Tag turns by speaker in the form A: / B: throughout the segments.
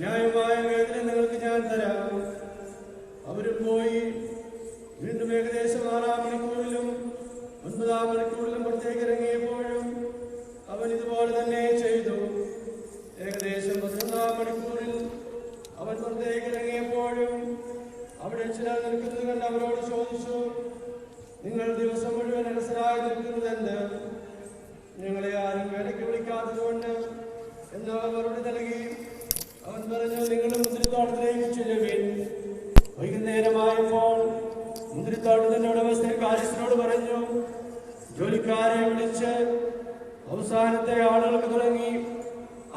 A: ന്യായമായ വേദന നിങ്ങൾക്ക് ഞാൻ തരാം. അവരും പോയി വീണ്ടും ഏകദേശം 6-ാം മണിക്കൂറിലും 9-ാം മണിക്കൂറിലും പുറത്തേക്ക് ഇറങ്ങിയപ്പോഴും അവൻ ഇതുപോലെ തന്നെ ചെയ്തു. ഏകദേശം 11-ാം മണിക്കൂറിൽ അവൻ പുറത്തേക്ക് ഇറങ്ങിയപ്പോഴും അവിടെ ചിലർ നിൽക്കുന്നത് കണ്ട് അവരോട് ചോദിച്ചു, നിങ്ങൾ ദിവസം മുഴുവൻ അലസരായി നിൽക്കുന്നതെന്ത്? ഞങ്ങളെ ആരും വേലയ്ക്ക് വിളിക്കാത്തതുകൊണ്ട് എന്ന് അവരോട് നൽകി. അവൻ പറഞ്ഞു, നിങ്ങളുടെ മുന്തിരിത്തോട്ടത്തിലേക്ക് ചെല്ലുവിൻ. വൈകുന്നേരമായപ്പോൾ മുന്തിരിത്തോട്ടത്തിന്റെ ഉടമസ്ഥൻ കാര്യസ്ഥനോട് പറഞ്ഞു, ജോലിക്കാരെ വിളിച്ച് അവസാനത്തെ ആളുകൾക്ക് തുടങ്ങി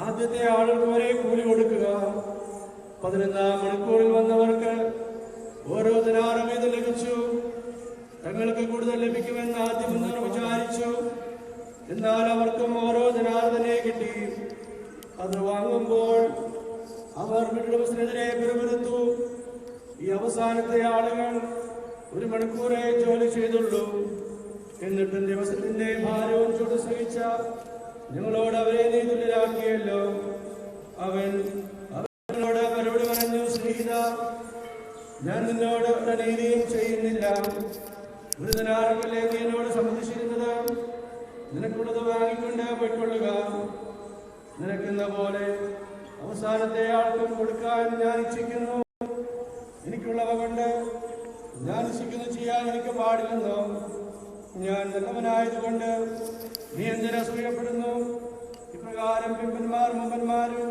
A: ആദ്യത്തെ ആളുകൾക്ക് വരെ കൂലി കൊടുക്കുക. 11-ാം മണിക്കൂറിൽ വന്നവർക്ക് ഓരോ ദിനാറും വീതം ലഭിച്ചു. തങ്ങൾക്ക് കൂടുതൽ ലഭിക്കുമെന്ന് ആദ്യം മുന്നോട്ട് വിചാരിച്ചു. എന്നാൽ അവർക്കും ഓരോ ദിനാറ് തന്നെ കിട്ടി. അത് വാങ്ങുമ്പോൾ അവർ ഉടമസ്ഥനെതിരെ പിറുപിറുത്തു, ഈ അവസാനത്തെ ആളുകൾ 1 മണിക്കൂറേ ജോലി ചെയ്തുള്ളൂ, എന്നിട്ടും ദിവസത്തിന്റെ ഭാരവും ചൂട് സഹിച്ച ഞങ്ങളോട് അവരെ നീ തുല്യരാക്കിയല്ലോ. അവനോട് അവരോട് പറഞ്ഞു, സ്നേഹിത, ഞാൻ നിന്നോട് ഒരു നീതിയും ചെയ്യുന്നില്ല. 1 ദിനാറല്ലേ നീ എന്നോട് സംബന്ധിച്ചിരുന്നത്? നിനക്കുള്ളത് വാങ്ങിക്കൊണ്ട് പോയിക്കൊള്ളുക. നിനക്കെന്ന പോലെ അവസാനത്തെ ആൾക്കും കൊടുക്കാൻ ഞാൻ ഇച്ഛിക്കുന്നു. എനിക്കുള്ളവ കൊണ്ട് ഞാൻ ഇച്ഛിക്കുന്നു ചെയ്യാൻ എനിക്ക് പാടില്ലെന്നോ? ഞാൻ നല്ലവനായതുകൊണ്ട് നീ എന്തിനു അസൂയപ്പെടുന്നു? ഇപ്രകാരം പിമ്പന്മാർ മുമ്പന്മാരും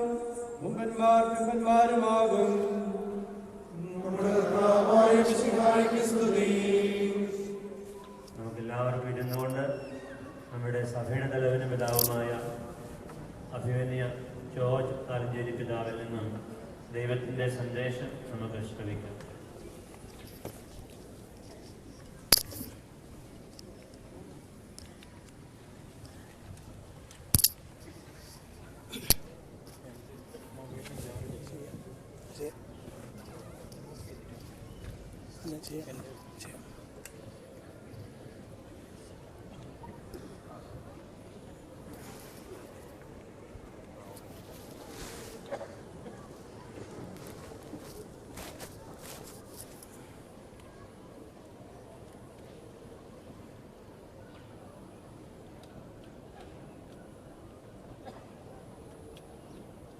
A: മുമ്പന്മാർ പിമ്പന്മാരുമാകും.
B: നമുക്കെല്ലാവർക്കും ഇരുന്നുകൊണ്ട് നമ്മുടെ സഭയുടെ തലവനും പിതാവുമായ അഭിമന്യ ജോർജ് കാലഞ്ചേരി പിതാവിൽ നിന്നും ദൈവത്തിൻ്റെ സന്ദേശം നമുക്ക് ശ്രമിക്കാം.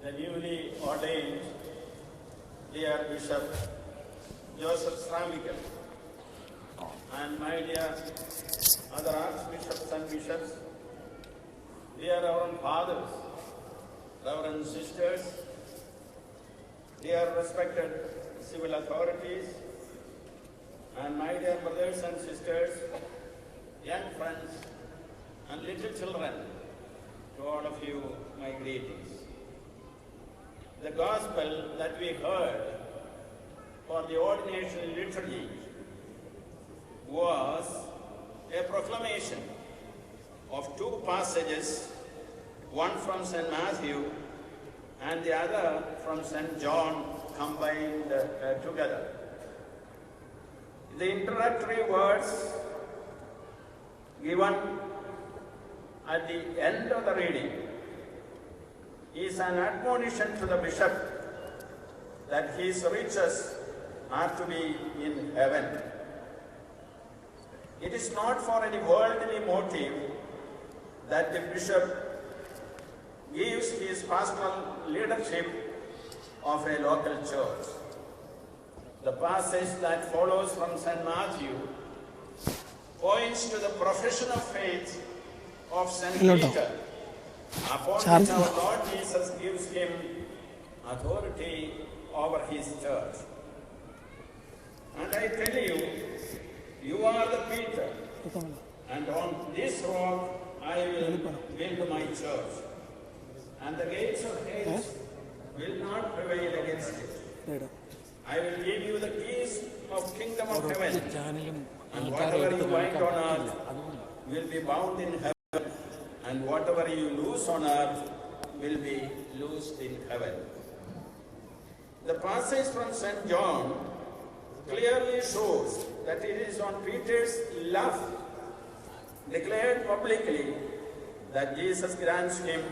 C: The newly ordained dear Bishop Joseph Sramical and my dear other archbishops and bishops, dear Reverend fathers, Reverend sisters, dear respected civil authorities, and my dear brothers and sisters, young friends and little children, to all of you my greetings. The gospel that we heard for the ordination liturgy was a proclamation of 2 passages, one from St. Matthew and the other from St. John, combined together. The introductory words given at the end of the reading is an admonition to the bishop that his riches are to be in heaven. It is not for any worldly motive that the bishop gives his pastoral leadership of a local church. The passage that follows from St. Matthew points to the profession of faith of St. Peter, upon which our Lord Jesus gives him authority over his church. And I tell you, you are the Peter, and on this rock I will build my church, and the gates of Hades will not prevail against it. I will give you the keys of kingdom of heaven, and whatever you bind on earth will be bound in heaven, and whatever you loose on earth will be loosed in heaven. The passage from St. John clearly shows that it is on Peter's love, declared publicly, that Jesus grants him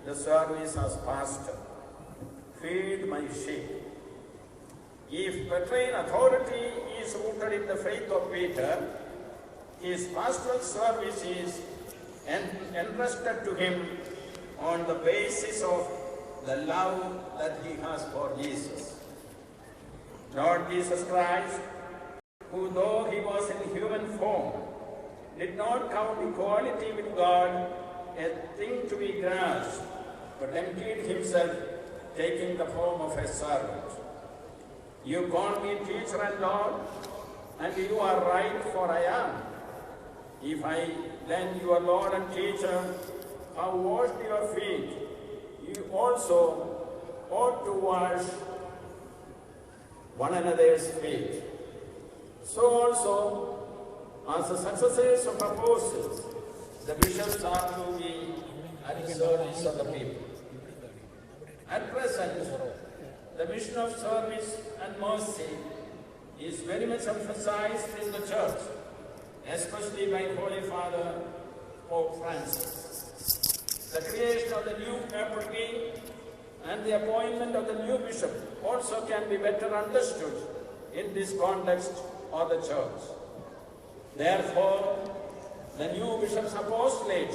C: the service as pastor. my sheep. If patrine authority is rooted in the faith of Peter, his pastoral service is entrusted to him on the basis of the love that he has for Jesus. Lord Jesus Christ, who though he was in human form, did not count equality with God a thing to be grasped, but emptied himself, taking the form of a servant. You call me teacher and Lord, and you are right, for I am. If I, then your Lord and teacher, have washed your feet, you also ought to wash one another's feet. So also, as the successors of apostles, the bishops are to be at the service of the people. At present, the mission of service and mercy is very much emphasized in the church, especially by Holy Father Pope Francis. The creation of the new eparchy and the appointment of the new bishop also can be better understood in this context of the church. Therefore, the new bishop's apostolate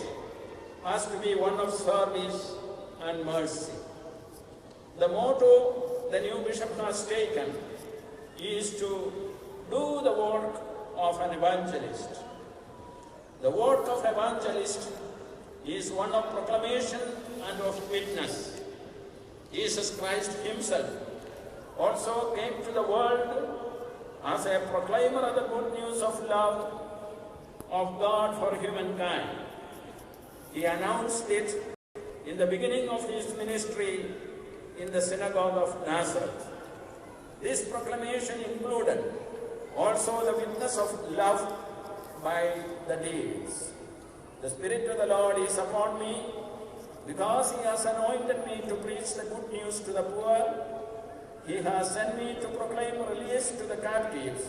C: has to be one of service and mercy. The motto the new bishop has taken is to do the work of an evangelist. The work of evangelist is one of proclamation and of witness. Jesus Christ himself also came to the world as a proclaimer of the good news of love of God for humankind. He announced it in the beginning of his ministry in the synagogue of Nazareth. This proclamation included also the witness of love by the deeds. The Spirit of the Lord is upon me, because he has anointed me to preach the good news to the poor. He has sent me to proclaim release to the captives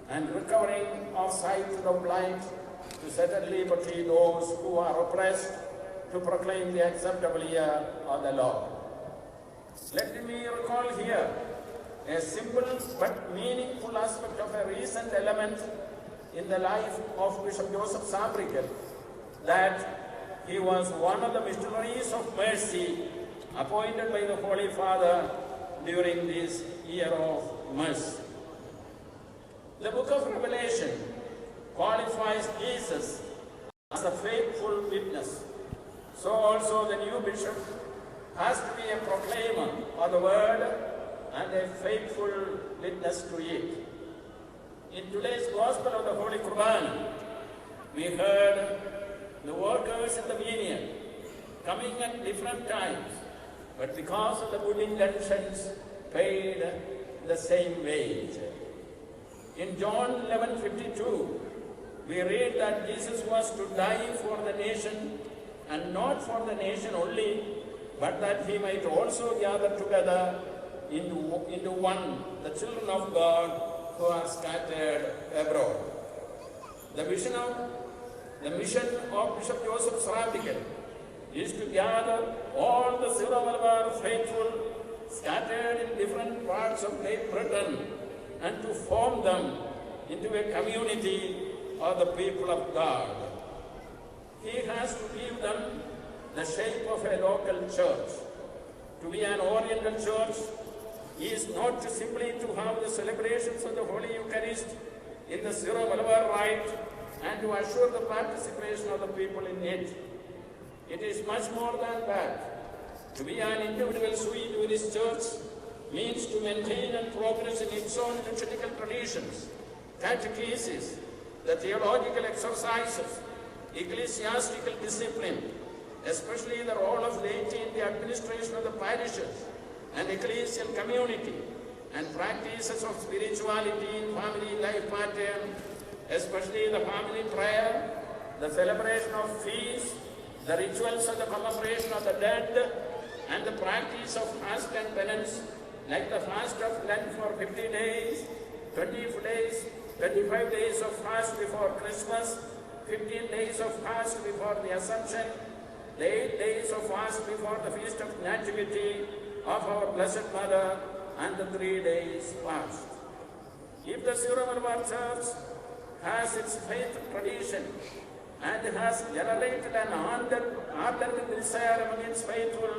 C: and recovering of sight to the blind, to set at liberty those who are oppressed, to proclaim the acceptable year of the Lord. Let me recall here a simple but meaningful aspect of a recent element in the life of Bishop Joseph Sabrikel, that he was one of the missionaries of mercy appointed by the Holy Father during this year of mercy. The book of Revelation qualifies Jesus as a faithful witness. So also the new bishop has to be a proclaimer of the word and a faithful witness to it. In today's Gospel of the Holy Quran, we heard the workers in the vineyard coming at different times, but because of the good intentions, paid the same wage. In John 11:52, we read that Jesus was to die for the nation, and not for the nation only, but that he might also gather together into one the children of God who are scattered abroad. The mission of Bishop Joseph Sabrikel is to gather all the Syro-Malabar faithful scattered in different parts of Great Britain and to form them into a community of the people of God. He has to give them the shape of a local church. To be an Oriental church is not simply to have the celebrations of the Holy Eucharist in the Syro-Malabar rite and to assure the participation of the people in it. It is much more than that. To be an individual sui juris church means to maintain and progress in its own liturgical traditions, catechesis, the theological exercises, ecclesiastical discipline, especially the role of laity in the administration of the parishes and ecclesial community, and practices of spirituality in family life pattern, especially the family prayer, the celebration of feasts, the rituals of the commemoration of the dead, and the practice of fast and penance, like the fast of Lent for 50 days, 20 days, 25 days of fast before Christmas, 15 days of fast before the Assumption, the 8 days of fast before the Feast of Nativity, of our Blessed Mother and the 3 days fast. If the Syro-Malabar Church has its faith tradition and has generated an ardent desire among its faithful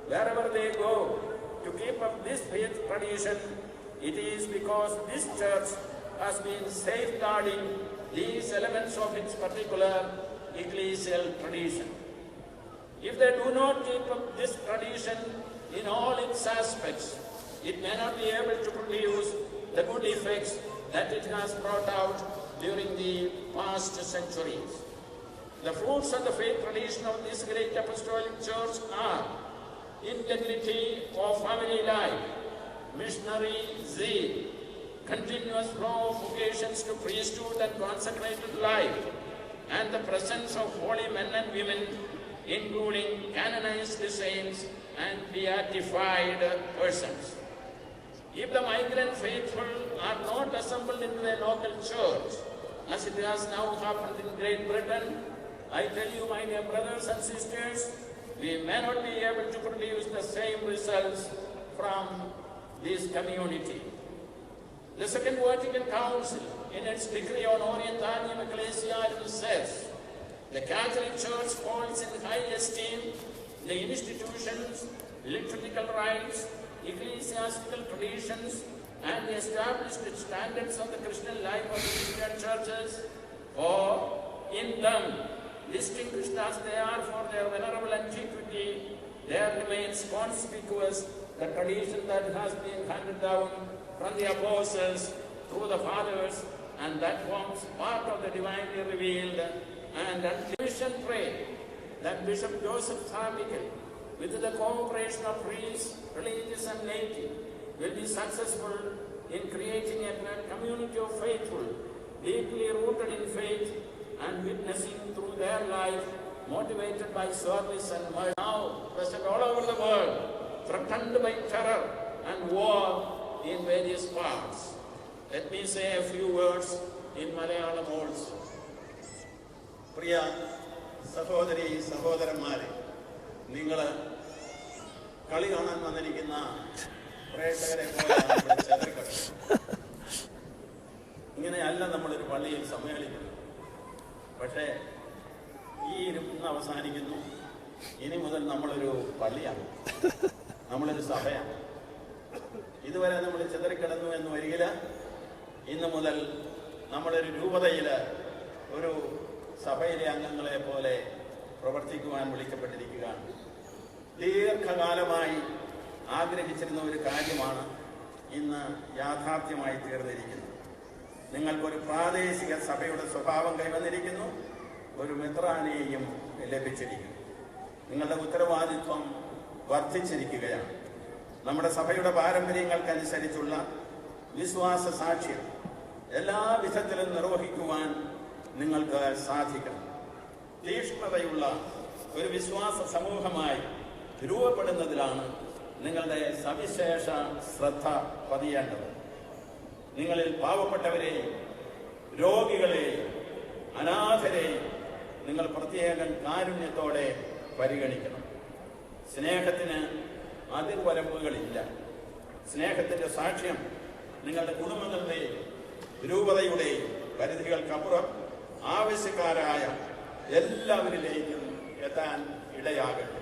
C: wherever they go to keep up this faith tradition, it is because this church has been safeguarding these elements of its particular ecclesial tradition. If they do not keep up this tradition in all its aspects, it may not be able to produce the good effects that it has brought out during the past centuries. The fruits of the faith tradition of this great apostolic church are integrity of family life, missionary zeal, continuous flow of vocations to priesthood and consecrated life, and the presence of holy men and women, including canonized saints and beatified persons. If the migrant faithful are not assembled into a local church, as it has now happened in Great Britain, I tell you, my dear brothers and sisters, we may not be able to produce the same results from this community. The Second Vatican Council, in its decree on Orientalium Ecclesiarum, says, the Catholic Church holds in high esteem the institutions, liturgical rites, ecclesiastical traditions, and the established standards of the Christian life of the Christian churches, for in them, distinguished as they are for their venerable antiquity, there remains conspicuous the tradition that has been handed down from the apostles through the fathers, and that forms part of the divinely revealed. And we shall pray that Bishop Joseph Tharmical, with the cooperation of priests, religious and laity, will be successful in creating a community of faithful, deeply rooted in faith and witnessing through their life, motivated by service and mercy. Now present all over the world, threatened by terror and war in various parts. Let me say a few words in Malayalam also.
D: പ്രിയ സഹോദരി സഹോദരന്മാരെ, നിങ്ങൾ കളി കാണാൻ വന്നിരിക്കുന്ന പ്രേക്ഷകരെ പോലെ ചെതറിക്കളി. ഇങ്ങനെയല്ല നമ്മളൊരു പള്ളിയിൽ സമ്മേളിക്കുന്നത്. പക്ഷേ ഈ ഇന്ന് അവസാനിക്കുന്നു. ഇനി മുതൽ നമ്മളൊരു പള്ളിയാണ്, നമ്മളൊരു സഭയാണ്. ഇതുവരെ നമ്മൾ ചെതറിക്കിടന്നു എന്ന് വരികില്ല. ഇന്ന് മുതൽ നമ്മളൊരു രൂപതയിൽ ഒരു സഭയിലെ അംഗങ്ങളെ പോലെ പ്രവർത്തിക്കുവാൻ വിളിക്കപ്പെട്ടിരിക്കുകയാണ്. ദീർഘകാലമായി ആഗ്രഹിച്ചിരുന്ന ഒരു കാര്യമാണ് ഇന്ന് യാഥാർത്ഥ്യമായി തീർന്നിരിക്കുന്നത്. നിങ്ങൾക്കൊരു പ്രാദേശിക സഭയുടെ സ്വഭാവം കൈവന്നിരിക്കുന്നു, ഒരു മെത്രാനെയും ലഭിച്ചിരിക്കുന്നു. നിങ്ങളുടെ ഉത്തരവാദിത്വം വർദ്ധിച്ചിരിക്കുകയാണ്. നമ്മുടെ സഭയുടെ പാരമ്പര്യങ്ങൾക്കനുസരിച്ചുള്ള വിശ്വാസ സാക്ഷ്യം എല്ലാ വിധത്തിലും നിർവഹിക്കുവാൻ നിങ്ങൾക്ക് സാധിക്കണം. തീക്ഷ്ണതയുള്ള ഒരു വിശ്വാസ സമൂഹമായി രൂപപ്പെടുന്നതിലാണ് നിങ്ങളുടെ സവിശേഷ ശ്രദ്ധ പതിയേണ്ടത്. നിങ്ങളിൽ പാവപ്പെട്ടവരെയും രോഗികളെയും അനാഥരെയും നിങ്ങൾ പ്രത്യേകം കാരുണ്യത്തോടെ പരിഗണിക്കണം. സ്നേഹത്തിന് അതിർവരമ്പുകളില്ല. സ്നേഹത്തിൻ്റെ സാക്ഷ്യം നിങ്ങളുടെ കുടുംബങ്ങളുടെയും രൂപതയുടെയും പരിധികൾക്കപ്പുറം ആവശ്യക്കാരായ എല്ലാവരിലേക്കും എത്താൻ ഇടയാകട്ടെ.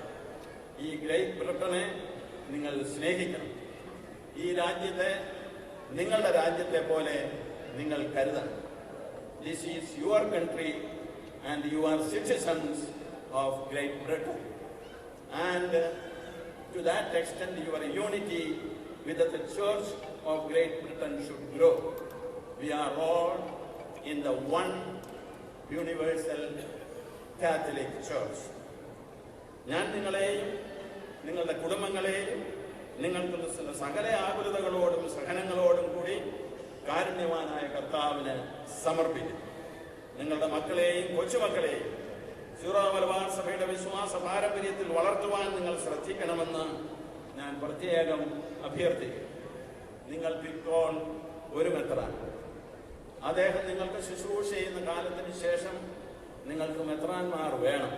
D: ഈ ഗ്രേറ്റ് ബ്രിട്ടനെ നിങ്ങൾ സ്നേഹിക്കണം. ഈ രാജ്യത്തെ നിങ്ങളുടെ രാജ്യത്തെ പോലെ നിങ്ങൾ കരുതണം. This is your country and you are citizens of Great Britain. And to that extend your unity with the church of Great Britain should grow. We are all in the one universal Catholic Church. ഞാൻ നിങ്ങളെയും നിങ്ങളുടെ കുടുംബങ്ങളെയും നിങ്ങൾക്ക് സകല ആകുലതകളോടും സഹനങ്ങളോടും കൂടി കാരുണ്യവാനായ കർത്താവിന് സമർപ്പിക്കും. നിങ്ങളുടെ മക്കളെയും കൊച്ചുമക്കളെയും സീറോ മലബാർ സഭയുടെ വിശ്വാസ പാരമ്പര്യത്തിൽ വളർത്തുവാൻ നിങ്ങൾ ശ്രദ്ധിക്കണമെന്ന് ഞാൻ പ്രത്യേകം അഭ്യർത്ഥിക്കും. നിങ്ങൾക്കിപ്പോൾ ഒരു മെത്രാൻ, അദ്ദേഹം നിങ്ങൾക്ക് ശുശ്രൂഷ ചെയ്യുന്ന കാലത്തിന് ശേഷം നിങ്ങൾക്ക് മെത്രാന്മാർ വേണം.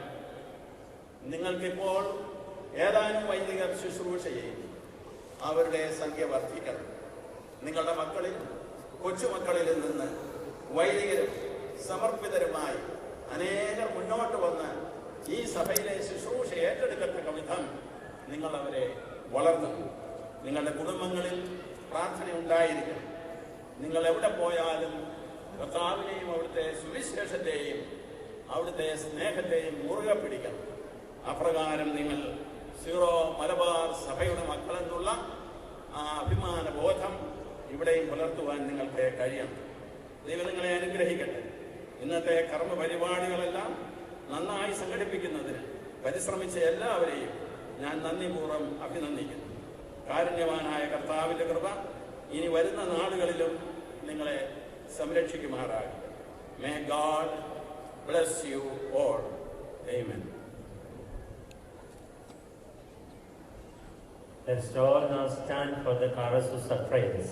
D: നിങ്ങൾക്കിപ്പോൾ ഏതാനും വൈദികർ ശുശ്രൂഷ ചെയ്യും. അവരുടെ സംഖ്യ വർദ്ധിക്കണം. നിങ്ങളുടെ മക്കളിൽ, കൊച്ചുമക്കളിൽ നിന്ന് വൈദികരും സമർപ്പിതരുമായി അനേകർ മുന്നോട്ട് വന്ന് ഈ സഭയിലെ ശുശ്രൂഷ ഏറ്റെടുക്കത്തക്ക വിധം നിങ്ങൾ അവരെ വളർന്നു. നിങ്ങളുടെ കുടുംബങ്ങളിൽ പ്രാർത്ഥന ഉണ്ടായിരിക്കണം. നിങ്ങൾ എവിടെ പോയാലും കർത്താവിനെയും അവിടുത്തെ സുവിശേഷത്തെയും അവിടുത്തെ സ്നേഹത്തെയും മുറുകെ പിടിക്കണം. അപ്രകാരം നിങ്ങൾ സീറോ മലബാർ സഭയുടെ മക്കളെന്നുള്ള ആ അഭിമാന ബോധം ഇവിടെയും പുലർത്തുവാൻ നിങ്ങൾക്ക് കഴിയണം. ദൈവം നിങ്ങളെ അനുഗ്രഹിക്കട്ടെ. ഇന്നത്തെ കർമ്മ പരിപാടികളെല്ലാം നന്നായി സംഘടിപ്പിക്കുന്നതിന് പരിശ്രമിച്ച എല്ലാവരെയും ഞാൻ നന്ദിപൂർവ്വം അഭിനന്ദിക്കുന്നു. കാരുണ്യവാനായ കർത്താവിൻ്റെ കൃപ ഇനി വരുന്ന നാളുകളിലും നിങ്ങളെ സംരക്ഷിക്കുമാറാകട്ടെ. May God bless you all. Amen.
B: Let's all now stand for the chorus of praise.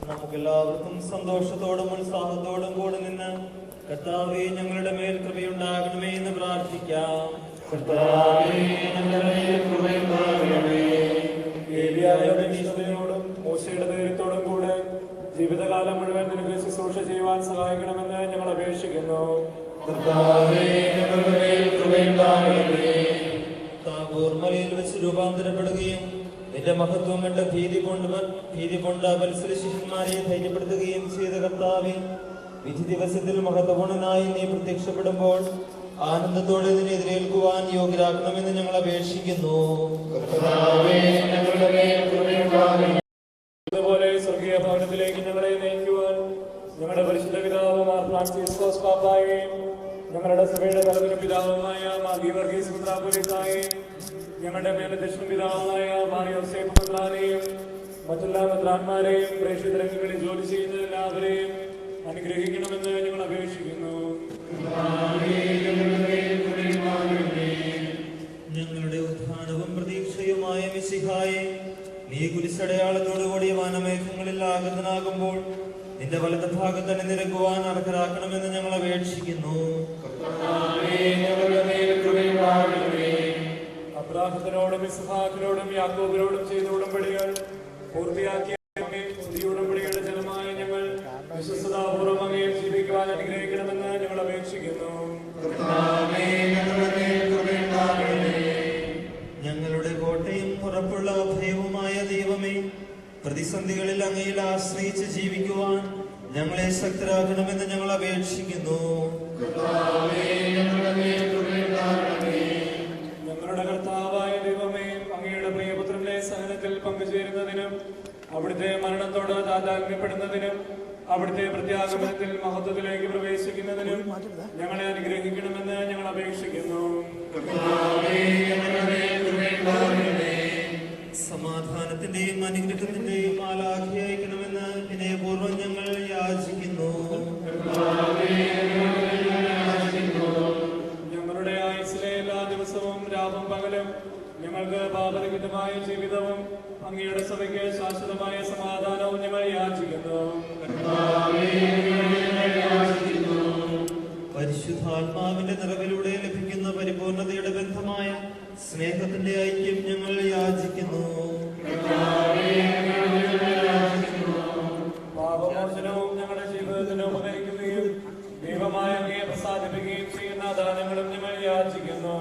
E: നമുക്കെല്ലാവർക്കും സന്തോഷത്തോടും ഉത്സാഹത്തോടും കൂടെ നിന്ന് കർത്താവേ ഞങ്ങളുടെ മേൽ കൃപയുണ്ടാകണമേ എന്ന് പ്രാർത്ഥിക്കാം.
A: ഏലിയായുടെ വിശുദ്ധതയോടും മോശയുടെ ധൈര്യത്തോടും കൂടെ ജീവിതകാലം മുഴുവൻ നിനക്ക് ശുശ്രൂഷ ചെയ്യുവാൻ സഹായിക്കണമെന്ന് ഞങ്ങൾ അപേക്ഷിക്കുന്നു.
E: താബോർ മലയിൽ വെച്ച് രൂപാന്തരപ്പെടുകയും നിന്റെ മഹത്വം കണ്ട് ഭീതി കൊണ്ട് വത്സല ശിഷ്യന്മാരെ ധൈര്യപ്പെടുത്തുകയും ചെയ്ത കർത്താവേ, വിധി ദിവസത്തിൽ മഹത്വപൂർണനായി നീ പ്രത്യക്ഷപ്പെടുമ്പോൾ ആനന്ദത്തോടെ ഇതിനെ എതിരേൽക്കുവാൻ യോഗ്യരാക്കണമെന്ന് ഞങ്ങൾ അപേക്ഷിക്കുന്നു.
A: അതുപോലെ സ്വർഗീയ ഭവനത്തിലേക്ക് ഞങ്ങളെ നയിക്കുവാൻ ഞങ്ങളുടെ പരിശുദ്ധ പിതാവ് മാർ ഫ്രാൻസിസ്കോസ് പാപ്പായെയും ഞങ്ങളുടെ സഭയുടെ തലവനും പിതാവുമായ മാർ ഗീവർഗീസ് മെത്രാപ്പൊലീത്തായെയും ഞങ്ങളുടെ മേലധ്യക്ഷൻ പിതാവായ മാർ യോസേഫ് മെത്രാനെയും മറ്റെല്ലാ മെത്രാന്മാരെയും പ്രേക്ഷിതരംഗങ്ങളിൽ ജോലി ചെയ്യുന്ന എല്ലാവരെയും അനുഗ്രഹിക്കണമെന്ന് ഞങ്ങൾ അപേക്ഷിക്കുന്നു.
E: ഞങ്ങളുടെ ഉത്ഥാനവും പ്രതീക്ഷയുമായ മിശിഹായെ, നീ കുരിശടയാളത്തോടുകൂടിയ വാനമേഘങ്ങളിൽ ആഗതനാകുമ്പോൾ നിന്റെ വലത് ഭാഗത്ത് അണിനിരക്കുവാൻ അർഹരാക്കണമെന്ന് ഞങ്ങൾ അപേക്ഷിക്കുന്നു.
A: അബ്രാഹത്തിനോടും ഇസ്ഹാക്കിനോടും യാക്കോബിനോടും ചെയ്ത ഉടമ്പടികൾ പൂർത്തിയാക്കിയ പുതിയ ഉടമ്പടിയുടെ ജനമായ ഞങ്ങൾ വിശ്വസ്തതാപൂർവ്വം അങ്ങയെ ജീവിക്കുവാൻ അനുഗ്രഹിക്കണമെന്ന് ഞങ്ങൾ അപേക്ഷിക്കുന്നു.
E: ഞങ്ങളുടെ കോട്ടയും ഉറപ്പുള്ള അഭയവുമായ ദൈവമേ, പ്രതിസന്ധികളിൽ അങ്ങയിൽ ആശ്രയിച്ച് ജീവിക്കുവാൻ ഞങ്ങളെ ശക്തരാക്കണമെന്ന് ഞങ്ങൾ അപേക്ഷിക്കുന്നു.
A: ഞങ്ങളുടെ കർത്താവായ ദൈവമേ, അങ്ങയുടെ പ്രിയപുത്രന്റെ സഹനത്തിൽ പങ്കുചേരുന്നതിനും അവിടുത്തെ മരണത്തോട് താതാത്മ്യപ്പെടുന്നതിനും അവിടുത്തെ പ്രത്യാഗമനത്തിൽ മഹത്വത്തിലേക്ക് പ്രവേശിക്കുന്നതിനും ഞങ്ങളെ അനുഗ്രഹിക്കണമെന്ന് ഞങ്ങൾ അപേക്ഷിക്കുന്നു.
E: സമാധാനത്തിന്റെയും അനുഗ്രഹത്തിന്റെയും മാലാഖി അയക്കണമെന്ന് വിനയപൂർവ്വം ഞങ്ങൾ യാചിക്കുന്നു.
A: ഞങ്ങളുടെ ആയുസ്സിലെ എല്ലാ ദിവസവും രാവും പകലും ഞങ്ങൾക്ക് പാപരഹിതമായ ജീവിതവും അങ്ങയുടെ സഭയ്ക്ക് ശാശ്വതമായ സമാധാനവും ഞങ്ങൾ യാചിക്കുന്നു.
E: പരിശുദ്ധാത്മാവിന്റെ നിറവിലൂടെ ലഭിക്കുന്ന പരിപൂർണതയുടെ ബന്ധമായ സ്നേഹത്തിന്റെ ഐക്യം ഞങ്ങൾ യാചിക്കുന്നു.
A: പാപമോചനവും ഞങ്ങളുടെ ജീവിതത്തിന് ഉപകരിക്കുകയും ദൈവമായ അങ്ങയെ പ്രസാദിപ്പിക്കുകയും ചെയ്യുന്ന ദാനങ്ങളും ഞങ്ങൾ യാചിക്കുന്നു.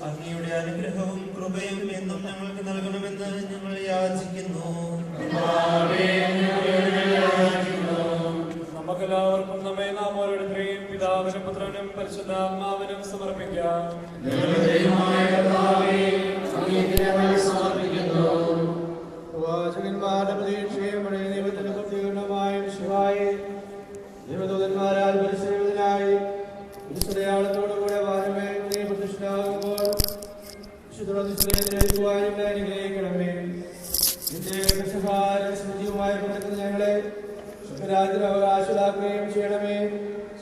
E: അങ്ങയുടെ അനുഗ്രഹവും കൃപയും എന്നും ഞങ്ങൾക്ക് നൽകണമെന്ന് ഞങ്ങൾ യാചിക്കുന്നു.
A: നമുക്കെല്ലാവർക്കും നമ്മെ നാം ഓരോരുത്തരെയും പിതാവിനും പുത്രനും പരിശുദ്ധാത്മാവിനും സമർപ്പിക്കാം.
F: പ്രവാചകന്മാരുടെ പ്രതീക്ഷയും പഴയ നിയമത്തിന്റെ പൂർത്തീകരണമായും ശിവായി ദൈവദൂതന്മാരാൽ പരിശീലനായി വിശുദ്ധയാളത്തോടുകൂടെ വാരമേ നീ പ്രതിഷ്ഠാകുമ്പോൾ വിശുദ്ധവാനും അനുഗ്രഹിക്കണമേ. നിന്റെ സ്മൃതിയുമായി കൊടുക്കുന്ന ഞങ്ങളെ സുഖരാജ്യം അവകാശമാക്കുകയും ചെയ്യണമേ.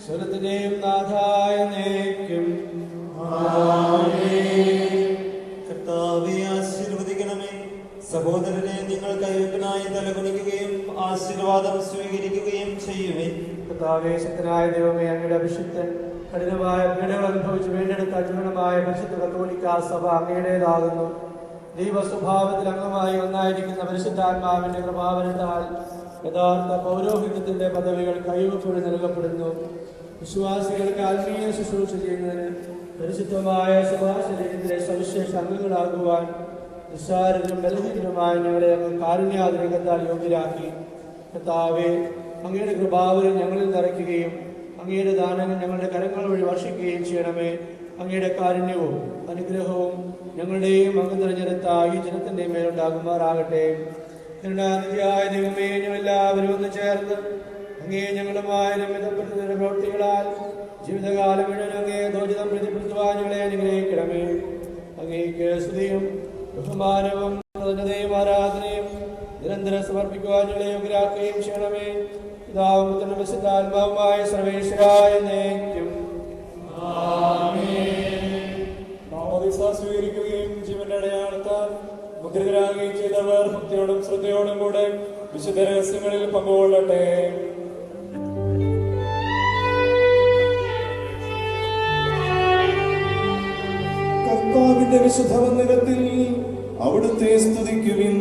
F: സ്വരത്തിന്റെയും നാഥായ നേക്കും
E: കർത്താവേ, ആശീർവദിക്കണമേ. സഹോദരനെ നിങ്ങൾ കൈവെപ്പിനായി തലകുനിക്കുകയും ആശീർവാദം സ്വീകരിക്കുകയും ചെയ്യുവേ.
F: കർത്താവേ, ശക്തനായ ദൈവമേ, അങ്ങയുടെ അഭിഷിക്തൻ കഠിനമായ പീഡകൾ അനുഭവിച്ച് വീണ്ടെടുത്ത അജീർണമായ പരിശുദ്ധ കത്തോലിക്കാ സഭ അങ്ങയുടേതാകുന്നു. ദൈവ സ്വഭാവത്തിൽ അംഗമായി ഒന്നായിരിക്കുന്ന പരിശുദ്ധാത്മാവിന്റെ കൃപാവരത്താൽ യഥാർത്ഥ പൗരോഹിത്യത്തിന്റെ പദവികൾ കൈവപ്പോടെ നൽകപ്പെടുന്നു. വിശ്വാസികൾക്ക് ആത്മീയ ശുശ്രൂഷ ചെയ്യുന്നതിന് പരിശുദ്ധമായ സഭാശരീരത്തിലെ സവിശേഷ അംഗങ്ങളാകുവാൻ നിസ്സാരരും ബലഹീനരുമായ ഞങ്ങളെ അങ്ങ് കാരുണ്യാതിരകത്താൽ യോഗ്യരാക്കി. കർത്താവേ, അങ്ങയുടെ കൃപാവരം ഞങ്ങളിൽ നിറയ്ക്കുകയും അങ്ങയുടെ ദാനങ്ങൾ ഞങ്ങളുടെ കരങ്ങൾ വഴി വർഷിക്കുകയും ചെയ്യണമേ. അങ്ങയുടെ കാരുണ്യവും അനുഗ്രഹവും ഞങ്ങളുടെയും അങ്ങ് തിരഞ്ഞെടുത്ത ഈ ജനത്തിന്റെ മേലുണ്ടാകുമാറാകട്ടെ. കരുണാനിധിയായ ദൈവമേ, ഞങ്ങളെല്ലാവരും ഒന്ന് ചേർന്ന് അങ്ങേ ഞങ്ങളുമായ രമ്യതപ്പെട്ടതിന്റെ പ്രവൃത്തികളാൽ ജീവിതകാലം മുഴുവൻ അങ്ങേ ധോജിതം പ്രതിപ്പെടുത്തുവാൻ ഞങ്ങളെ അനുഗ്രഹിക്കണമേ. അങ്ങേക്ക് സ്തുതിയും ബഹുമാനവും കൃതജ്ഞതയും ആരാധനയും നിരന്തരം സമർപ്പിക്കുവാൻ ഞങ്ങളെ യോഗ്യരാക്കുകയും ചെയ്യണമേ. പിതാവും പുത്രനും പരിശുദ്ധാത്മാവുമായ സർവേശ്വരായ എന്നേക്കും
A: മാമോദീസ സ്വീകരിക്കുകയും ജീവന്റെ അടയാളത്താൽ മുദ്രിതരാകുകയും ചെയ്തവർ ഭക്തിയോടും ശ്രദ്ധയോടും കൂടെ വിശുദ്ധ രഹസ്യങ്ങളിൽ പങ്കുകൊള്ളട്ടെ.
G: കർത്താവിന്റെ വിശുദ്ധ വന്ദനത്തിൽ അവിടുത്തെ സ്തുതിക്കുവിൻ.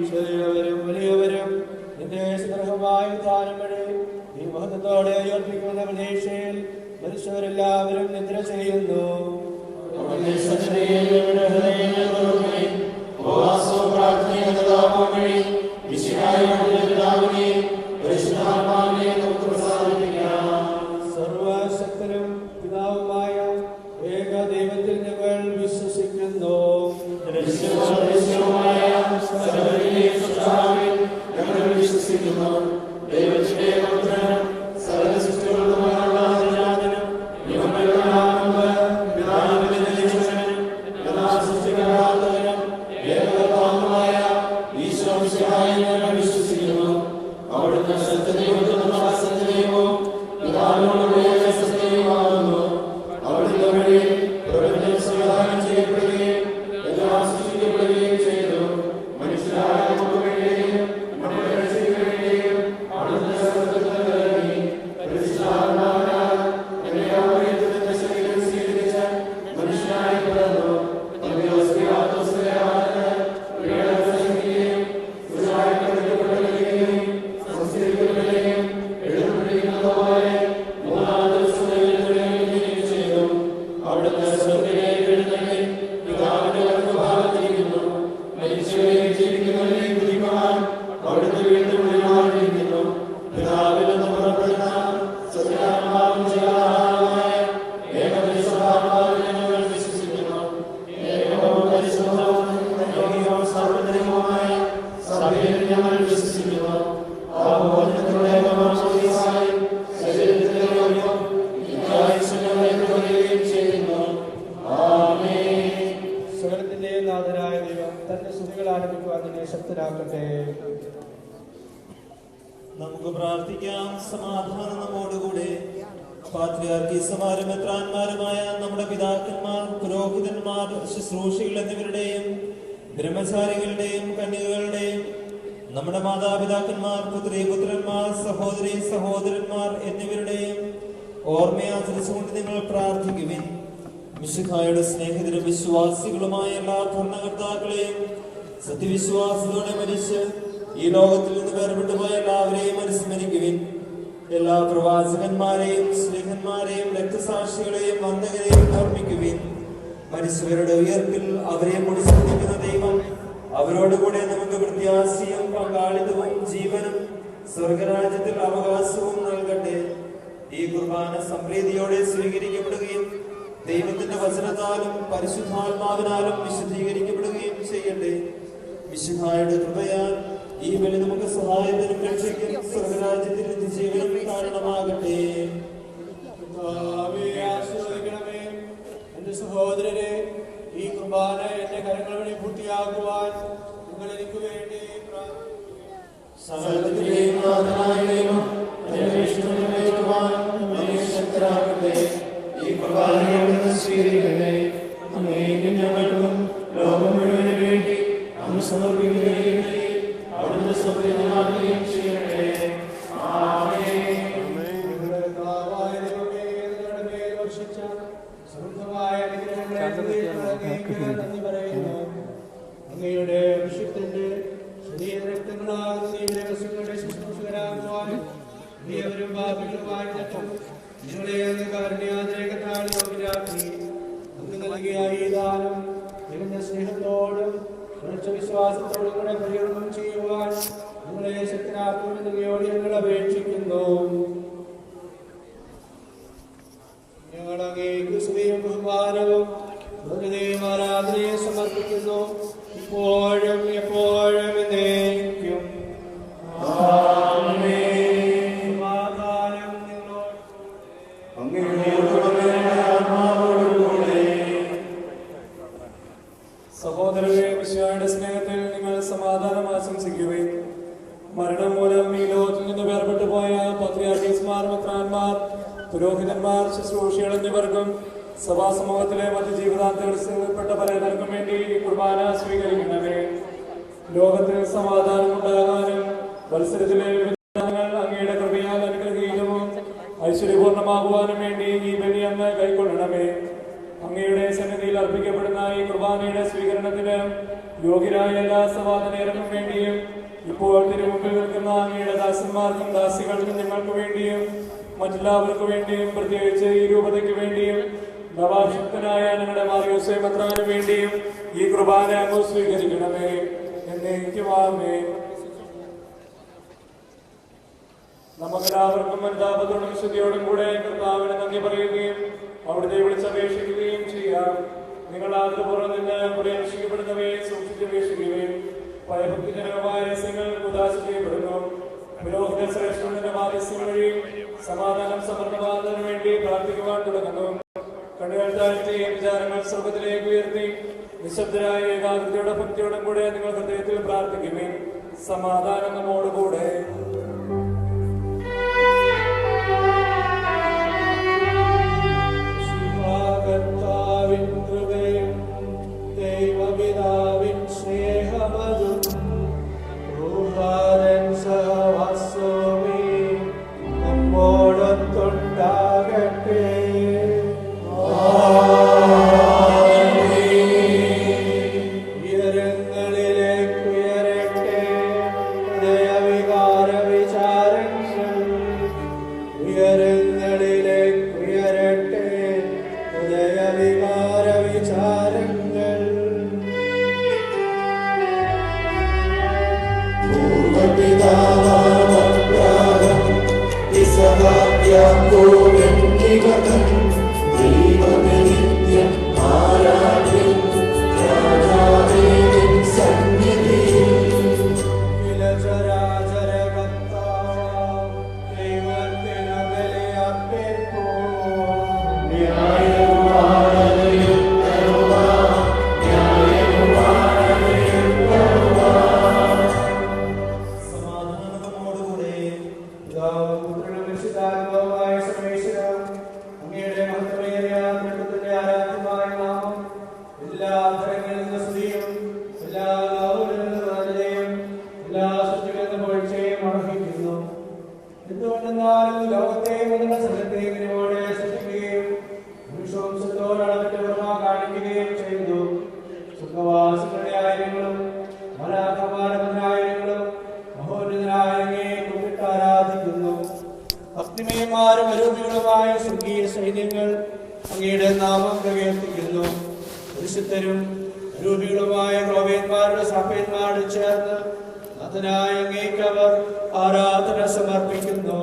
F: ചെറിയവരും വലിയവരും നിന്റെ സുദൃഢമായ ഉദ്ധാനം വഴി ഈ മഹത്വത്തോടെ ഉയർപ്പിക്കുന്ന പ്രതീക്ഷയിൽ മനുഷ്യരെല്ലാവരും നിദ്ര ചെയ്യുന്നു. സർവശക്തനും പിതാവുമായ ഏക ദൈവത്തിൽ ഞങ്ങൾ വിശ്വസിക്കുന്നു.
E: നമുക്ക് പ്രാർത്ഥിക്കാം. സമാധാനം നമ്മോടുകൂടെ. പാത്രിയാർക്കീസുമാരും മെത്രാന്മാരുമായ നമ്മുടെ പിതാക്കന്മാർ, പുരോഹിതന്മാർ, ശുശ്രൂഷികൾ എന്നിവരുടെയും ബ്രഹ്മചാരികളുടെയും കന്യകകളുടെയും നമ്മുടെ മാതാപിതാക്കന്മാർ, പുത്രിപുത്രന്മാർ, സഹോദരി സഹോദരന്മാർ എന്നിവരുടെയും ഓർമ്മയാചരിച്ചുകൊണ്ട് നിങ്ങൾ പ്രാർത്ഥിക്കുവിൻ. മിശിഹായുടെ സ്നേഹിതരും വിശ്വാസികളുമായ എല്ലാ ഭരണകർത്താക്കളെയും സത്യവിശ്വാസത്തോടെ മരിച്ച് ഈ ലോകത്തിൽ നിന്ന് വേർപെട്ടുപോയ എല്ലാവരെയും അനുസ്മരിക്കുവിൻ. എല്ലാ പ്രവാചകന്മാരെയും സ്നേഹന്മാരെയും രക്തസാക്ഷികളെയും വന്ദകരെയും ഓർമ്മിക്കുവിൻ. മനുഷ്യരുടെ ഉയർപ്പിൽ അവരെ മുടിച്ചിരിക്കുന്ന ദൈവം അവരോടുകൂടെ നമുക്ക് പ്രത്യാശയും പങ്കാളിത്തവും ജീവനും സ്വർഗരാജ്യത്തിൽ അവകാശവും നൽകട്ടെ. ഈ കുർബാന സംപ്രീതിയോടെ സ്വീകരിക്കപ്പെടുകയും ദൈവത്തിന്റെ വചനത്താലും പരിശുദ്ധാത്മാവിനാലും വിശുദ്ധീകരിക്കപ്പെടുകയും ചെയ്യട്ടെ. വിശുദ്ധായുടെ കൃപയാൽ ഈ ബലി നമുക്ക് സഹായത്തിനും രക്ഷയ്ക്കും സ്വർഗരാജ്യത്തിൽ ജീവനും കാരണമാകട്ടെ.
F: എന്റെ സഹോദരരെ, ഈ കുർബാന എന്റെ കരങ്ങൾ വഴി പൂർത്തിയാക്കുവാൻ നിങ്ങൾ എനിക്ക് വേണ്ടി
E: സകലത്തിലെയും നാഥനായ ദൈവം അന്വേഷണം നിറവേറ്റുവാൻ നമ്മെ ശക്തരാക്കട്ടെ. ഈ കുർബാനയെ അവിടുന്ന് സ്വീകരിക്കട്ടെ. അങ്ങേക്കും ഞങ്ങൾക്കും ലോകം മുഴുവന് വേണ്ടി അങ്ങ് സമർപ്പിക്കുകയും അവിടുന്ന് സംപ്രീതമാക്കുകയും ചെയ്യട്ടെ. ആമേൻ.
F: അങ്ങയുടെ വിശുദ്ധന്റെ ശരീരരക്തങ്ങളാകുന്ന ഈ രഹസ്യങ്ങളുടെ ശുശ്രൂഷകരാകുവാനും നീവരും പാപികളുമായി നിങ്ങളെ അങ്ങ് കാരുണ്യാതിരേകത്താൽ യോഗ്യരാക്കി അങ്ങ് നൽകിയ ഈ ദാനം നിങ്ങളുടെ സ്നേഹത്തോടും ഉറച്ച വിശ്വാസത്തോടും കൂടെ പരികർമ്മം ചെയ്യുവാൻ നിങ്ങളെ ശക്തരാക്കുമെന്ന് നിങ്ങളോട് ഞങ്ങൾ അപേക്ഷിക്കുന്നു. ഞങ്ങൾ അങ്ങേക്ക് സ്തുതിയും ബഹുമാനവും ആരാധനയെ സമർപ്പിക്കുന്നു, ഇപ്പോഴും എപ്പോഴും എന്നേക്കും. സമാധാനം നിങ്ങളോടുകൂടെ.
A: സഹോദരരെ, മിശിഹായുടെ സ്നേഹത്തിൽ നിങ്ങൾ സമാധാനം ആശംസിക്കുകയും മരണം മൂലം ഈ ലോകത്തിൽ നിന്ന് വേർപെട്ടു പോയ പത്രിയാർക്കീസുമാർ, മെത്രാന്മാർ, പുരോഹിതന്മാർ, ശുശ്രൂഷികൾ എന്നിവർക്കും സഭാസമൂഹത്തിലെ മറ്റ് ജീവിതാന്തരപ്പെട്ട പലർക്കും വേണ്ടി ഈ കുർബാന സ്വീകരിക്കണമേ. ലോകത്തിൽ സമാധാനം ഉണ്ടാകാനും മത്സരത്തിലെ വിധാനങ്ങൾ അങ്ങയുടെ കൃപയാൽ അനുഗ്രഹീതവും ഐശ്വര്യപൂർണമാകുവാനും വേണ്ടി ഈ ബലി അങ്ങ് കൈക്കൊള്ളണമേ. അങ്ങയുടെ സന്നിധിയിൽ അർപ്പിക്കപ്പെടുന്ന ഈ കുർബാനയുടെ സ്വീകരണത്തിന് യോഗ്യരായ എല്ലാ സമാധാനേർക്കും വേണ്ടിയും ഇപ്പോൾ തിരുമുമ്പിൽ നിൽക്കുന്ന അങ്ങയുടെ ദാസന്മാർക്കും ദാസികൾക്കും ഞങ്ങൾക്ക് വേണ്ടിയും മറ്റെല്ലാവർക്കും വേണ്ടിയും പ്രത്യേകിച്ച് ഈ രൂപതയ്ക്ക് വേണ്ടിയും നവാഭിഷിക്തനായ ഞങ്ങളുടെ മാർയോസേ മെത്രാന് വേണ്ടിയും ഈ കുർബാന അങ്ങ് സ്വീകരിക്കണമേ. എന്നേക്കും ആമേൻ. നമുക്കെല്ലാവർക്കും അനുതാപത്തോടും വിശുദ്ധിയോടും കൂടെ കർത്താവിന് നന്ദി പറയുകയും അവിടുത്തെ വിളിച്ചപേക്ഷിക്കുകയും ചെയ്യാം. നിങ്ങൾ ആദരപൂർവ്വം നിന്ന് പ്രേക്ഷിക്കപ്പെടുന്നവയെ സൂക്ഷിച്ചപേക്ഷിക്കുകയും ഭയഭക്തിജനകമായ രഹസ്യങ്ങൾ ഉദാശ ചെയ്യപ്പെടുന്നു. പുരോഹിത ശ്രേഷ്ഠന്റെ മാധ്യസ്ഥം വഴി സമാധാനം സമൃദ്ധമാകുന്നതിന് വേണ്ടി പ്രാർത്ഥിക്കുവാൻ തുടങ്ങുന്നു. കണ്ണുകൾ താഴ്ത്തി വിചാരങ്ങൾ സ്വർഗത്തിലേക്ക് ഉയർത്തി നിശബ്ദരായ ഏകാഗ്രതയോടെ ഭക്തിയോടും കൂടെ നിങ്ങൾ ഹൃദയത്തിൽ പ്രാർത്ഥിക്കുവിൻ. സമാധാനം നമ്മോടുകൂടെ.
F: കർത്താവിൻ കൃപയും ദൈവപിതാവിൻ സ്നേഹമതും സഹവാസവും നമ്മോടൊത്തുണ്ടാകട്ടെ. ഉയരങ്ങളിലേക്ക് ഉയരട്ടെ ദയവികാര വിചാരങ്ങൾ. ഉയരങ്ങളിലേക്ക് ഉയരട്ടെ ദയവികാര വിചാരങ്ങൾ. പിതാവും പുത്രനും പരിശുദ്ധാത്മാവുമായ സർവേശ്വര വംശത്തോടളവിന്റെ ഓർമ്മ കാണിക്കുകയും ചെയ്തു. സുഖവാസികളുടെ ആയിരങ്ങളും മലാഖമാരുടെ പതിനായിരങ്ങളും മഹോന്നതനായ അങ്ങയെ കുമ്പിട്ട് ആരാധിക്കുന്നു. ഭക്തിമയന്മാരും അരൂപികളുമായ സ്വർഗീയ സൈന്യങ്ങൾ അങ്ങയുടെ നാമം പ്രകീർത്തിക്കുന്നു. പരിശുദ്ധരും അരൂപികളുമായ ക്രോവേന്മാരുടെ സഭയന്മാരോട് ചേർന്ന് നാഥനായ അങ്ങേക്ക് അവർ ആരാധന സമർപ്പിക്കുന്നു.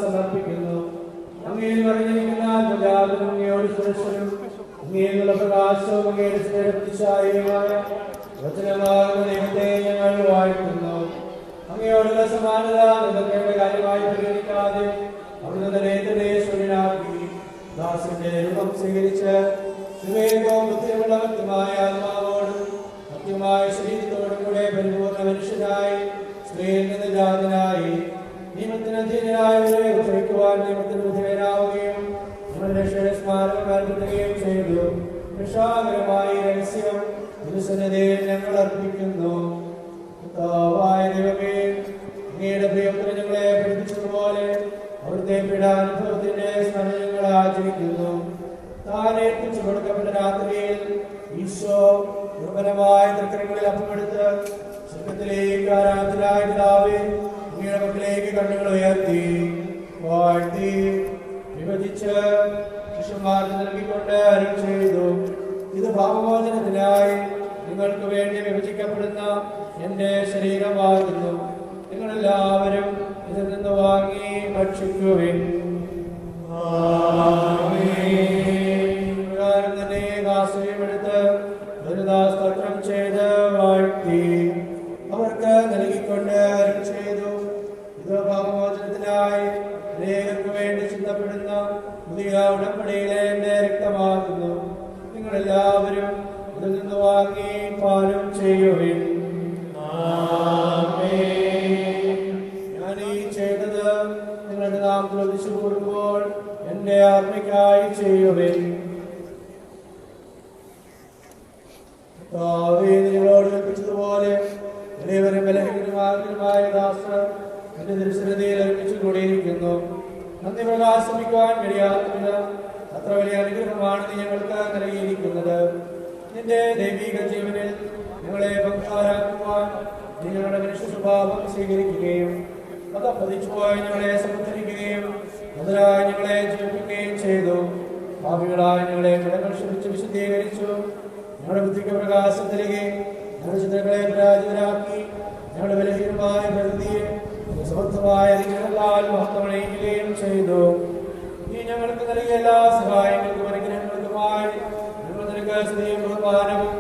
F: സമർപ്പിക്കുന്നു. അങ്ങയിൽ മറിഞ്ഞിരിക്കുന്ന പ്രജാപനും അങ്ങയോട് സുരക്ഷനും അങ്ങേയുള്ള പ്രകാശവും അങ്ങയുടെ സ്ഥിരപ്രതിശായമായ വചനമാകുന്ന ദൈവത്തെ ഞങ്ങൾ വാഴ്ത്തുന്നു. അങ്ങയോടുള്ള സമാനത നിലനിൽക്കേണ്ട കാര്യമായി പരിഗണിക്കാതെ അവിടുന്ന് തന്നെ സ്വനാക്കി ദാസന്റെ രൂപം സ്വീകരിച്ച് വിവേകവും ബുദ്ധിയുമുള്ള ഭക്തമായ ആത്മാവോടും ഭക്തിയുമായ ശരീരത്തോടും കൂടെ പരിപൂർണ്ണ മനുഷ്യനായി സ്ത്രീയിൽ നിന്ന് ജാതനായി നിയമത്തിന് അധീനരായവരെ ഉപയോഗിക്കുവാൻ നിയമത്തിന് വിധേയനാവുകയും നമ്മുടെ രക്ഷയുടെ സ്മാരകം ഏർപ്പെടുത്തുകയും ചെയ്തു. രക്ഷാകരമായ രഹസ്യം തിരുസന്നിധിയിൽ ഞങ്ങൾ അർപ്പിക്കുന്നു. കർത്താവായ ദൈവമേ, അങ്ങയുടെ പ്രിയത്തിന് ഞങ്ങളെ പഠിപ്പിച്ചതുപോലെ അവിടുത്തെ പീഡാനുഭവത്തിന്റെ സ്മരണ ഞങ്ങൾ ആചരിക്കുന്നു. താൻ ഏൽപ്പിച്ചു കൊടുക്കപ്പെട്ട രാത്രിയിൽ ഈശോ ദുർബലമായ തൃക്കരങ്ങളിൽ അപ്പമെടുത്ത് സ്വർഗ്ഗത്തിലേക്ക് ആരാധനായ പിതാവേ അങ്ങയുടെ മക്കളിലേക്ക് കണ്ണുകൾ ഉയർത്തി വാഴ്ത്തി വിഭജിച്ച് ശിഷ്യന്മാർക്ക് നൽകിക്കൊണ്ട് അരുൾ ചെയ്തു. ഇത് പാപമോചനത്തിനായി നിങ്ങൾക്ക് വേണ്ടി വിഭജിക്കപ്പെടുന്ന എന്റെ ശരീരമാകുന്നു. നിങ്ങളെല്ലാവരും ഇതിൽ നിന്ന് വാങ്ങി ഭക്ഷിക്കുവിൻ. പ്രകാരം തന്നെ കാസയുമെടുത്ത് ദുരിതാസ്തോത്രം ചെയ്ത് വാഴ്ത്തി അവർക്ക് നൽകിക്കൊണ്ട് അരുൾ ചെയ്തു. ഇത് പാപമോചനത്തിനായി അനേകർക്ക് വേണ്ടി ചിന്തപ്പെടുന്ന പുതിയ ഉടമ്പടിയിലെ എന്റെ രക്തമാകുന്നു. നിങ്ങളെല്ലാവരും ഇതിൽ നിന്ന് വാങ്ങി പാനം ചെയ്യുവിൻ. ഞാൻ ഈ ചെയ്തത് നിങ്ങളുടെ നാമത്തിൽ ഒന്നിച്ചു കൂടുമ്പോൾ എന്റെ ആത്മയ്ക്കായി ചെയ്യുവിൻ. നിങ്ങളോട് കൽപ്പിച്ചതുപോലെ എല്ലാവരും ബലഹീനമായ ദാസർ എന്റെ തിരുസന്നിധിയിൽ ഒരുമിച്ച് കൂടിയിരിക്കുന്നു. നന്ദി പ്രകാശിപ്പിക്കുവാൻ കഴിയാത്തത് അത്ര വലിയ അനുഗ്രഹമാണ് നീ ഞങ്ങൾക്ക് നൽകിയിരിക്കുന്നത്. നിന്റെ ദൈവിക ജീവനിൽ ഞങ്ങളെ പങ്കാരാക്കുവാൻ നിങ്ങളുടെ മനുഷ്യ സ്വഭാവം സ്വീകരിക്കുകയും അത് പതിച്ചുപോയി ഞങ്ങളെ സമർപ്പിക്കുകയും അതിനായി ഞങ്ങളെ ജീവിപ്പിക്കുകയും ചെയ്തു. ഭാവികളായി ഞങ്ങളെ കടങ്ങൾ ക്ഷമിച്ച് വിശദീകരിച്ചു. ഞങ്ങളുടെ ബുദ്ധിക്ക് പ്രകാശം തരികയും ഞങ്ങളുടെ ചിന്തകളെ പരാജിതരാക്കി ഞങ്ങളുടെ ബലഹീനമായ പ്രകൃതിയെ സമർത്ഥമായ അനുഗ്രഹങ്ങളാൽ മഹത്വമണിയിക്കുകയും ചെയ്തു. നീ ഞങ്ങൾക്ക് നൽകിയ എല്ലാ സഹായങ്ങൾക്കും അനുഗ്രഹങ്ങൾക്കുമായി ഞങ്ങൾ നിനക്ക് സ്തുതിയും ബഹുമാനവും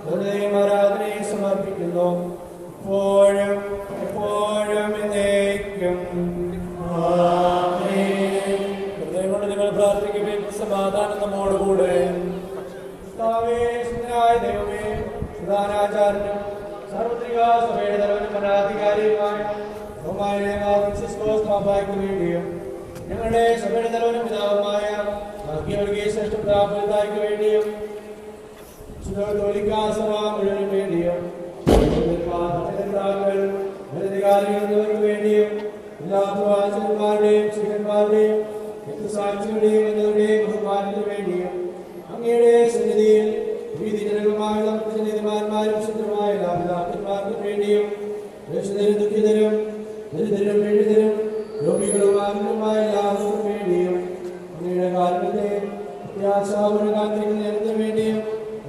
F: ദുരിതയും ആരാധനയും സമർപ്പിക്കുന്നു. എപ്പോഴും എപ്പോഴും എന്നേക്കും. ഹൃദയം കൊണ്ട് നിങ്ങൾ പ്രാർത്ഥിക്കുമ്പോൾ സമാധാനം നമ്മോടുകൂടെ. ദൈവമേ, പ്രധാനാചാര്യനും സാർവത്രിക സഭയുടെ തലവനും ഭരണാധികാരിയുമായ ബഹുമാന്യനായ മാർ ഫ്രാൻസിസ്കോസ് പാപ്പായ്ക്ക് വേണ്ടിയും ഞങ്ങളുടെ സഭയുടെ തലവനും പിതാവുമായ ശ്രേഷ്ഠ പിതാവിന് വേണ്ടിയും സഭ മുഴുവനും വേണ്ടിയും ഭരണാധികാരികൾക്ക് വേണ്ടിയും എല്ലാ പ്രവാചകന്മാരുടെയും ശിഷ്യന്മാരുടെയും സാക്ഷികളുടെയും എന്നവരുടെയും ബഹുമാനത്തിന് വേണ്ടിയും അങ്ങയുടെ സന്നിധിയിൽ ഭീതിജനകമായ നീതിമാന്മാരും ശുദ്ധമായ എല്ലാ പിതാക്കന്മാർക്കും വേണ്ടിയും രക്ഷിതരും ദുഃഖിതരും ദരിദ്രരും പീഡിതരും രോഗികളും ആനന്ദമായ എല്ലാവർക്കും വേണ്ടിയും അങ്ങയുടെ കാരണത്തെ കാത്തിരിക്കുന്നതിന് വേണ്ടിയും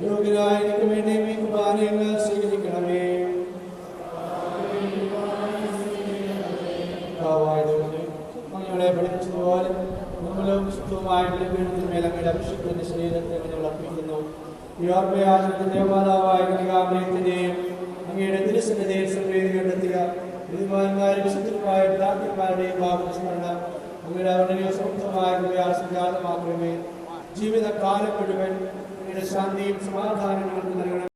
F: യോഗ്യരായ എനിക്ക് വേണ്ടിയും ഈ കുർബാനയങ്ങൾ സ്വീകരിക്കണമേ. ഞങ്ങളെ പഠിപ്പിച്ചതുപോലെ നമ്മളും വിശുദ്ധവുമായ പീഠത്തിന്മേൽ അങ്ങയുടെ അഭിഷിക്തന്റെ ശരീരത്തെ ഞങ്ങൾ അർപ്പിക്കുന്നു. ഈ ഓർമ്മയാചരണത്തിന്റെ ദേവമാതാവായ കന്യകാമറിയത്തിന്റെയും അങ്ങയുടെ തിരുസന്നിധിയിൽ സംവേദി കണ്ടെത്തിയ വിദ്വാന്മാരും വിശുദ്ധരുമായ പിതാക്കന്മാരുടെയും പാപസ്മരണ അങ്ങയുടെ അവരുടെ സമൃദ്ധമായ പ്രയാസജാതമാക്കണമേ. ജീവിതകാലം മുഴുവൻ അങ്ങയുടെ ശാന്തിയും സമാധാനങ്ങളും നൽകണം.